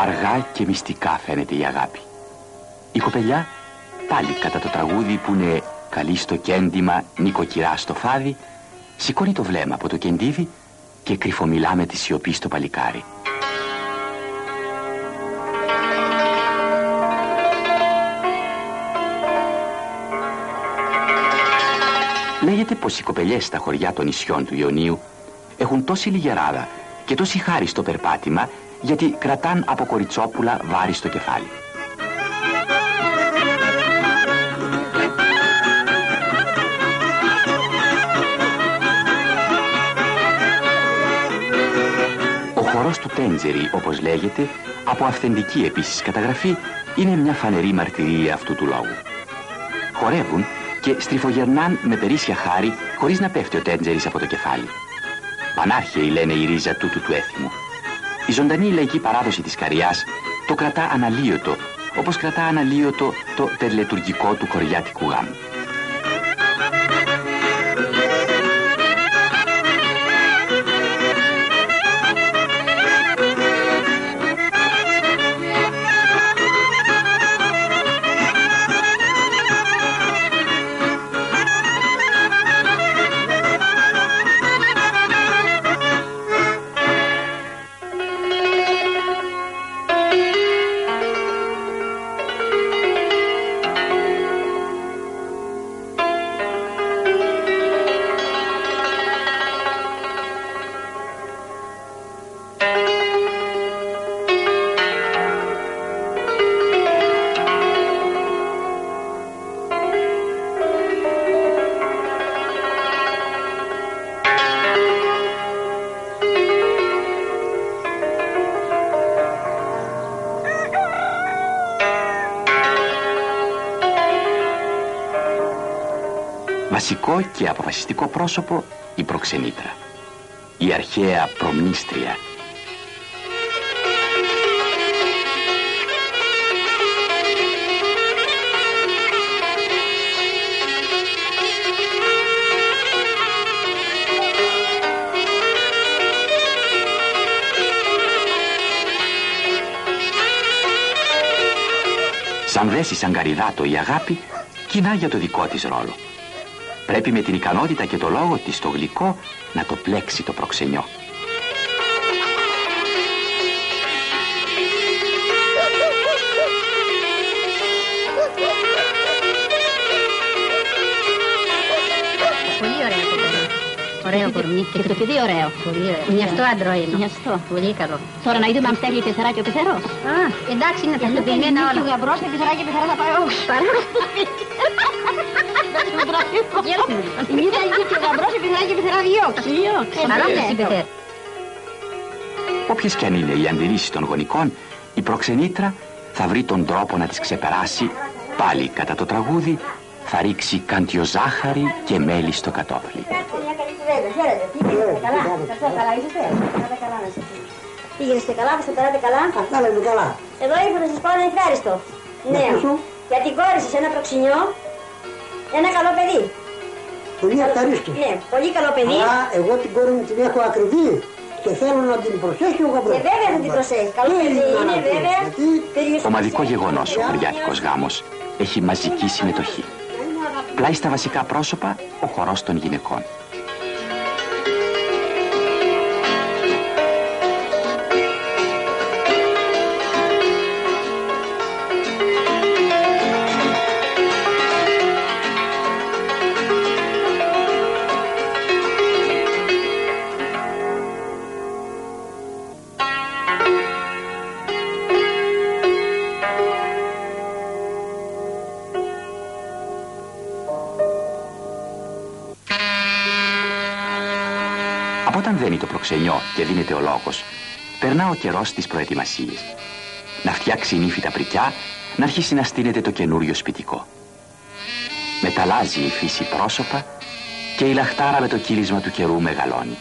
Αργά και μυστικά φαίνεται η αγάπη. Η κοπελιά, πάλι κατά το τραγούδι που είναι «Καλή στο κέντημα, νοικοκυρά στο φάδι», σηκώνει το βλέμμα από το κεντίδι και κρυφομιλά με τη σιωπή στο παλικάρι. Λέγεται πως οι κοπελιές στα χωριά των νησιών του Ιωνίου έχουν τόση λιγεράδα και τόση χάρη στο περπάτημα, γιατί κρατάν από κοριτσόπουλα βάρη στο κεφάλι. Ο χορός του Τέντζερη, όπως λέγεται, από αυθεντική επίσης καταγραφή, είναι μια φανερή μαρτυρία αυτού του λόγου. Χορεύουν και στριφογερνάν με περίσσια χάρη, χωρίς να πέφτει ο Τέντζερης από το κεφάλι. Πανάρχαιη, λένε, η ρίζα τούτου του έθιμου. Η ζωντανή λαϊκή παράδοση της Καριάς το κρατά αναλύωτο, όπως κρατά αναλύωτο το τερλετουργικό του κοριάτικου γάμου. Βασικό και αποφασιστικό πρόσωπο η προξενήτρα, η αρχαία προμνήστρια. Σαν δέσει σαν καριδάτο η αγάπη, κοινά για το δικό της ρόλο. Πρέπει με την ικανότητα και το λόγο της στο γλυκό να το πλέξει το προξενιό. Πολύ ωραίο κορμί. Ωραίο κορμί. Και το παιδί ωραίο. Πολύ ωραίο. Μοιαστό άντρο είναι. Μοιαστό. Πολύ καλό. Τώρα να είδουμε αν φταίει η πεθερά και ο πεθερός. Α, εντάξει, είναι τεχνοποιημένα όλα. Ο γαμπρός και η πεθερά και η πεθερά θα πάει όχι. Η μία θα γίνει και ο γαμπρός, η πεθερά και η πεθερά διώξει. Όποιες κι αν είναι οι αντιρρήσεις των γονικών, η προξενήτρα θα βρει τον τρόπο να τις ξεπεράσει. Πάλι κατά το τραγούδι θα ρίξει καντιοζάχαρη και μέλι στο κατόφλι. Πήγαινεστε καλά, θα σε περάτε καλά. Αυτά λέμε καλά. Εδώ ήρθα να σας πω ένα ευχάριστο. Ναι, για την κόρη σας ένα προξινιό, ένα καλό παιδί. Πολύ ευχαρίστω. Ναι, πολύ καλό παιδί. Αλλά εγώ την κόρη μου την έχω ακριβή και θέλω να την προσέχει ο γαμπρός. Και βέβαια θα την προσέχει. Καλό παιδί είναι βέβαια. Ομαδικό γεγονός ο χωριάτικος γάμος έχει μαζική συμμετοχή. Πλάι στα βασικά πρόσωπα ο χορός των γυναικών. Όταν δένει το προξενιό και δίνεται ο λόγος, περνά ο καιρός στις προετοιμασίες. Να φτιάξει νύφη τα πρικιά, να αρχίσει να στείνεται το καινούριο σπιτικό. Μεταλλάζει η φύση πρόσωπα και η λαχτάρα με το κύλισμα του καιρού μεγαλώνει.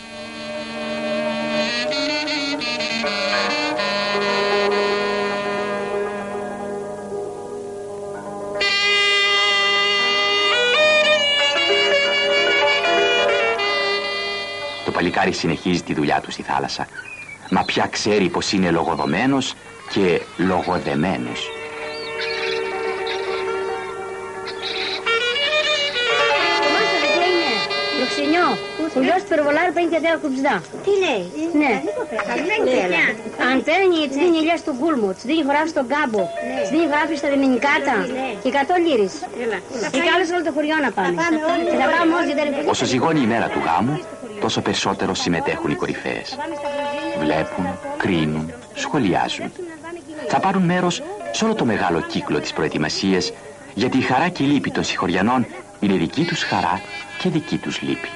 Το παλικάρι συνεχίζει τη δουλειά του στη θάλασσα. μα πια ξέρει πως είναι λογοδομένος και λογοδεμένος. Ο γιος του Περβολάρου παίρνει και τέρα κουψδά. Τι λέει? Ναι. Αν παίρνει, της δίνει ηλιά στον κούλμο, της δίνει χωράφι στον κάμπο, της δίνει χωράφι στα Δεμινικάτα και 100 λίρες. Και κάλεσε όλο το χωριό να πάμε. Και θα πάμε όλοι δεν είναι. Όσο ζυγώνει η μέρα του γάμου, τόσο περισσότερο συμμετέχουν οι κορυφαίες. Βλέπουν, κρίνουν, σχολιάζουν. Θα πάρουν μέρος σε όλο το μεγάλο κύκλο της προετοιμασίας, γιατί η χαρά και η λύπη των συγχωριανών είναι δική τους χαρά και δική τους λύπη.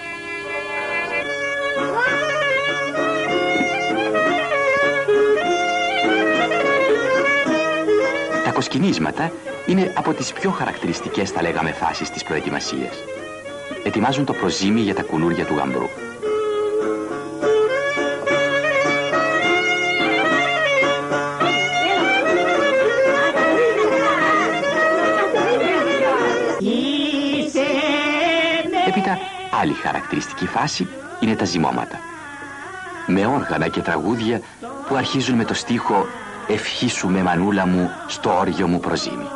Τα κοσκινίσματα είναι από τις πιο χαρακτηριστικές, θα λέγαμε, φάσεις της προετοιμασίας. Ετοιμάζουν το προζύμι για τα κουλούρια του γαμπρού. Έπειτα, άλλη χαρακτηριστική φάση είναι τα ζυμώματα. Με όργανα και τραγούδια που αρχίζουν με το στίχο «Ευχήσου με μανούλα μου στο όργιο μου προζύμι».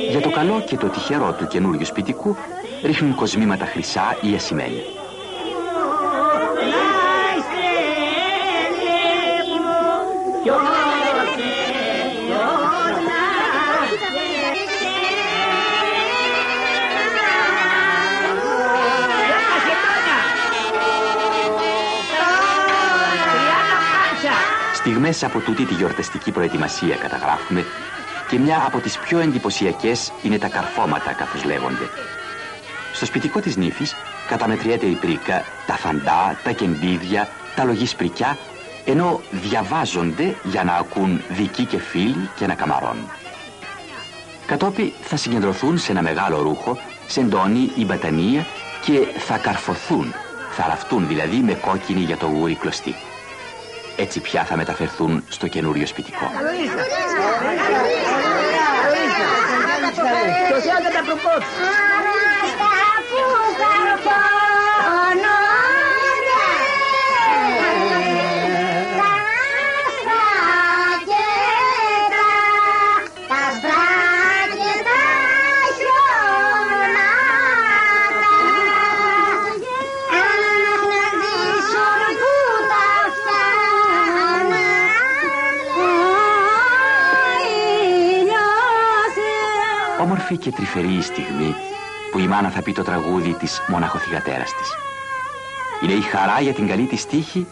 Για το καλό και το τυχερό του καινούριου σπιτικού ρίχνουν κοσμήματα χρυσά ή ασημένια. Στιγμές από τούτη τη γιορταστική προετοιμασία καταγράφουμε και μια από τις πιο εντυπωσιακές είναι τα καρφώματα, καθώς λέγονται. Στο σπιτικό της νύφης καταμετριέται η πρίκα, τα φαντά, τα κεντίδια, τα λογισπρικιά, ενώ διαβάζονται για να ακούν δικοί και φίλοι και να καμαρώνουν. Κατόπιν θα συγκεντρωθούν σε ένα μεγάλο ρούχο, σεντόνι ή μπατανία και θα καρφωθούν, θα ραφτούν δηλαδή με κόκκινη για το γούρι κλωστή. Έτσι πια θα μεταφερθούν στο καινούριο σπιτικό. Όμορφη και τρυφερή η στιγμή που η μάνα θα πει το τραγούδι της μοναχοθυγατέρας της. Είναι η χαρά για την καλή της τύχη,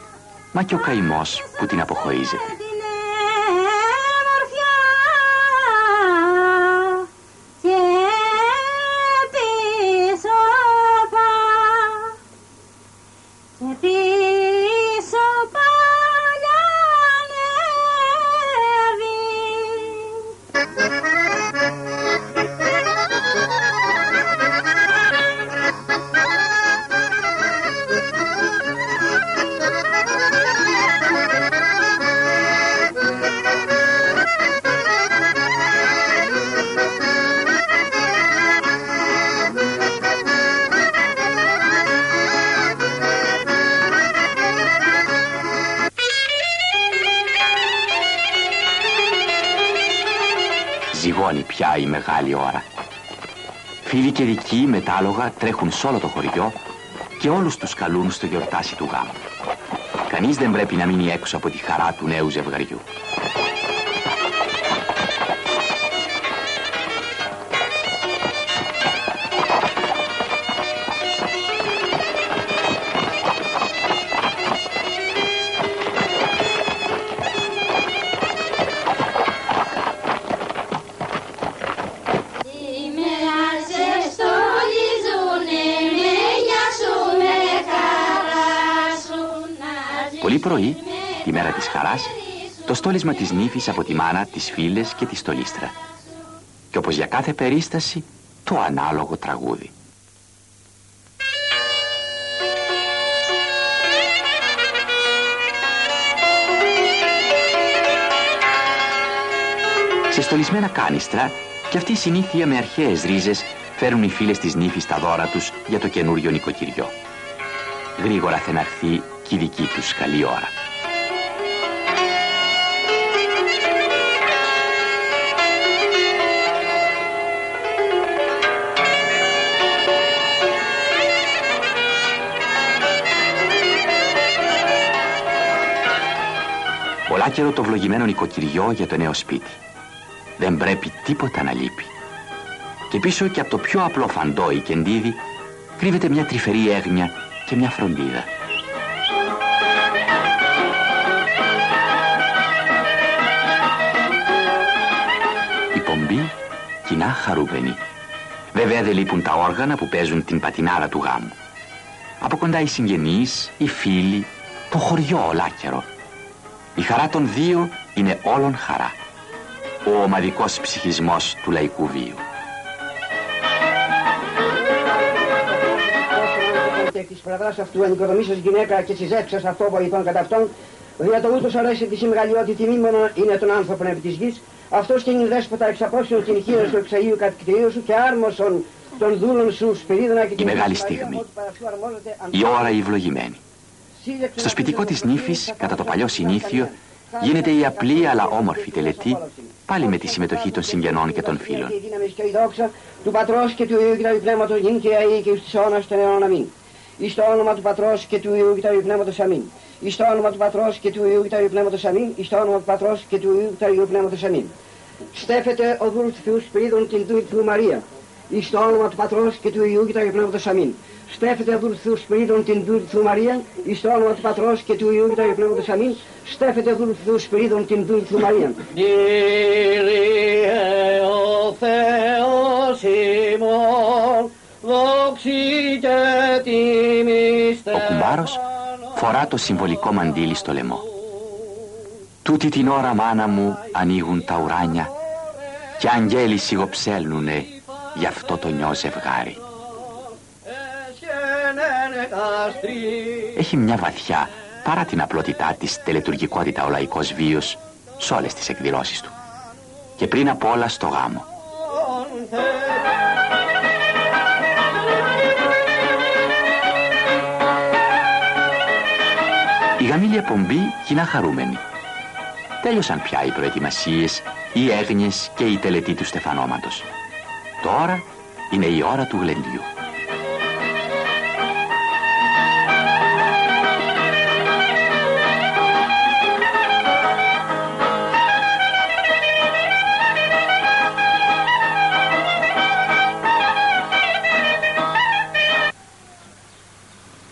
μα και ο καημός που την αποχωρίζεται. Ζυγώνει πια η μεγάλη ώρα. Φίλοι και δικοί με τα άλογα τρέχουν σε όλο το χωριό και όλους τους καλούν στο γιορτάσι του γάμου. Κανείς δεν πρέπει να μείνει έξω από τη χαρά του νέου ζευγαριού. Πολύ πρωί, τη μέρα της χαράς, το στόλισμα της νύφης από τη μάνα, τις φίλες και τη στολίστρα. Και όπως για κάθε περίσταση, το ανάλογο τραγούδι. Σε στολισμένα κάνιστρα και αυτή η συνήθεια με αρχαίες ρίζες φέρουν οι φίλες της νύφης τα δώρα τους για το καινούριο νοικοκυριό. Γρήγορα θα έρθει και η δική τους καλή ώρα. Ολάκερο το βλογημένο νοικοκυριό για το νέο σπίτι. Δεν πρέπει τίποτα να λείπει. Και πίσω και από το πιο απλό φαντό ή κεντίδι κρύβεται μια τρυφερή έγνοια και μια φροντίδα. Η πομπή κοινά χαρούμενη. Βέβαια δεν λείπουν τα όργανα που παίζουν την πατινάρα του γάμου. Από κοντά οι συγγενείς, οι φίλοι, το χωριό ολάκερο. Η χαρά των δύο είναι όλον χαρά. Ο ομαδικός ψυχισμός του λαϊκού βίου. Της πλευράς αυτού ενοικοδομήσεως γυναίκα και της έξως αυτό βοηθών κατά αυτόν, δια το ούτως αρέσει τη μεγαλειώτη τιμήμενο είναι των άνθρωπων επί της γης, αυτός και είναι δέσποτα εξαπόσιον την χείρα σου εξαγίου κατοικητηρίου σου και άρμοσον των δούλων σου σπυρίδωνα και την η μεγάλη στιγμή. Η ώρα η ευλογημένη. Στο σπιτικό της νύφης, κατά το παλιό συνήθιο, γίνεται η απλή αλλά όμορφη τελετή, πάλι με τη συμμετοχή των συγγενών και των φίλων. Και η δόξα του Πατρός και του Υιού και του Πνεύματος νυν και αεί και στους αιώνας των αιώνων αμήν. Εις το όνομα του Πατρός και του Υιού και του Αγίου Πνεύματος αμήν. Εις το όνομα του Πατρός και του Υιού και του Αγίου Πνεύματος αμήν. Εις το όνομα του Πατρός και του Υιού και του Αγίου Πνεύματος αμήν. Στέφεται ο δούλος του Θεού Σπυρίδων την δούλη του Μαρία. Εις το όνομα του Πατρός και του Υιού και του Αγίου Πνεύματος αμήν. Στέφεται ο δούλος του Θεού Σπυρίδων την δούλη του Μαρία. Εις το όνομα του Πατρός και του Υιού και του Αγίου Πνεύματος αμήν. Στέφεται ο δούλος του Θεού Σπυρίδων την δούλη του Μαρία. Κύριε ο Θεός ημών, δόξητε τιμήστε. Ο κουμπάρος φορά το συμβολικό μαντίλι στο λαιμό. Τούτη την ώρα, μάνα μου, ανοίγουν τα ουράνια και αγγέλοι σιγοψέλνουνε γι' αυτό το νιό ζευγάρι. Έχει μια βαθιά, παρά την απλότητά της, τελετουργικότητα ο λαϊκός βίος σε όλες τις εκδηλώσεις του. Και πριν απ' όλα στο γάμο. Η γαμήλια πομπή κοινά χαρούμενη. Τέλειωσαν πια οι προετοιμασίες, οι έγνοιες και η τελετή του στεφανώματος. Τώρα είναι η ώρα του γλεντιού.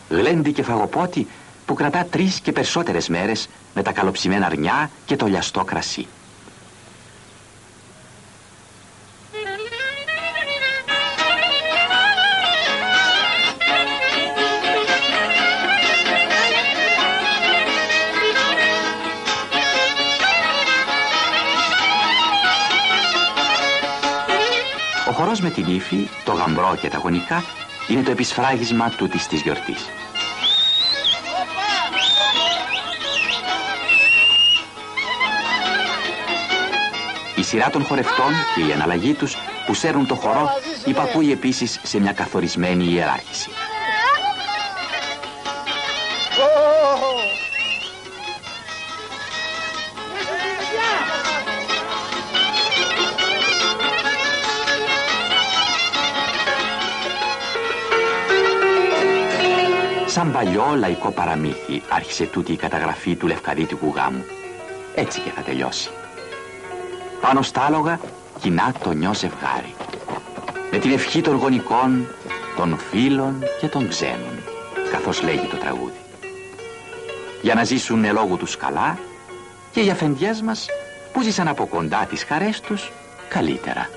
Γλέντι και φαγοπότη που κρατά 3 και περισσότερες μέρες με τα καλοψημένα αρνιά και το λιαστό κρασί. Ο χορός με την ύφη, το γαμπρό και τα γονικά είναι το επισφράγισμα τούτης της γιορτής. Η σειρά των χορευτών και η αναλλαγή τους που σέρνουν το χορό υπακούει επίσης σε μια καθορισμένη ιεράρχηση. Σαν παλιό λαϊκό παραμύθι άρχισε τούτη η καταγραφή του λευκαδίτικου γάμου. Έτσι και θα τελειώσει. Πάνω στα άλογα κοινά το νιό ζευγάρι. Με την ευχή των γονικών, των φίλων και των ξένων, καθώς λέγει το τραγούδι. Για να ζήσουν ελόγου τους καλά και οι αφεντιές μας που ζήσαν από κοντά τις χαρές τους καλύτερα.